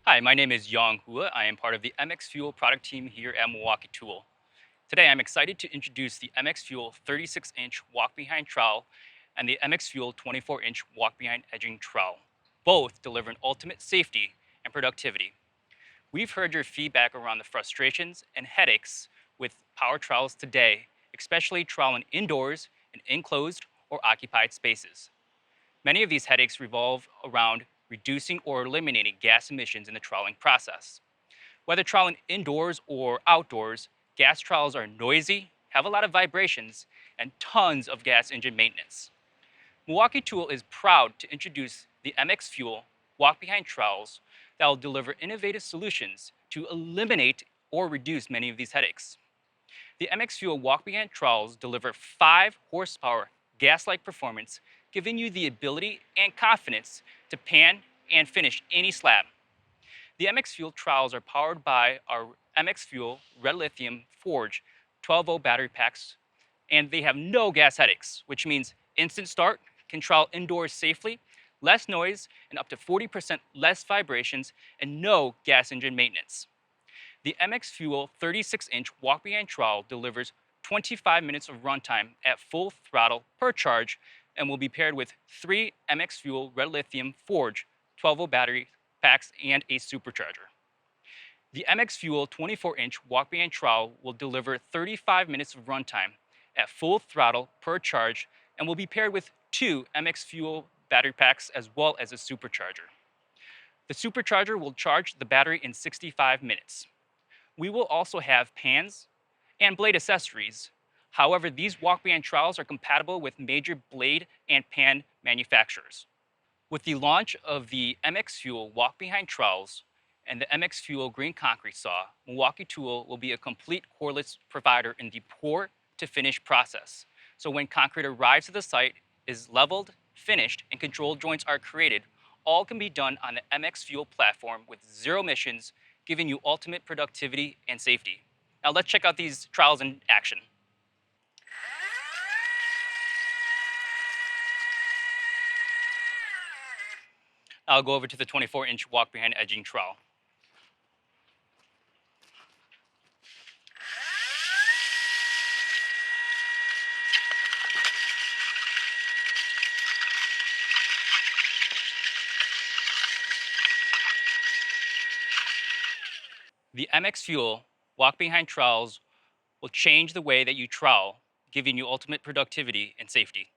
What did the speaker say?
Hi, my name is Yong Hua. I am part of the MX Fuel product team here at Milwaukee Tool. Today, I'm excited to introduce the MX Fuel 36-inch walk-behind trowel and the MX Fuel 24-inch walk-behind edging trowel, both delivering ultimate safety and productivity. We've heard your feedback around the frustrations and headaches with power trowels today, especially troweling indoors in enclosed or occupied spaces. Many of these headaches revolve around reducing or eliminating gas emissions in the troweling process. Whether troweling indoors or outdoors, gas trowels are noisy, have a lot of vibrations, and tons of gas engine maintenance. Milwaukee Tool is proud to introduce the MX Fuel walk-behind trowels that will deliver innovative solutions to eliminate or reduce many of these headaches. The MX Fuel walk-behind trowels deliver 5 horsepower gas-like performance, giving you the ability and confidence to pan and finish any slab. The MX Fuel trowels are powered by our MX Fuel Red Lithium Forge 12-volt battery packs, and they have no gas headaches, which means instant start, can trowel indoors safely, less noise, and up to 40% less vibrations, and no gas engine maintenance. The MX Fuel 36-inch walk-behind trowel delivers 25 minutes of runtime at full throttle per charge and will be paired with 3 MX Fuel Red Lithium Forge 12-volt battery packs and a supercharger. The MX Fuel 24-inch walk-behind trowel will deliver 35 minutes of runtime at full throttle per charge and will be paired with 2 MX Fuel battery packs as well as a supercharger. The supercharger will charge the battery in 65 minutes. We will also have pans and blade accessories. However, these walk-behind trowels are compatible with major blade and pan manufacturers. With the launch of the MX Fuel walk-behind trowels and the MX Fuel green concrete saw, Milwaukee Tool will be a complete cordless provider in the pour to finish process. So when concrete arrives at the site, is leveled, finished, and control joints are created, all can be done on the MX Fuel platform with zero emissions, giving you ultimate productivity and safety. Now let's check out these trowels in action. I'll go over to the 24-inch walk-behind edging trowel. The MX Fuel walk-behind trowels will change the way that you trowel, giving you ultimate productivity and safety.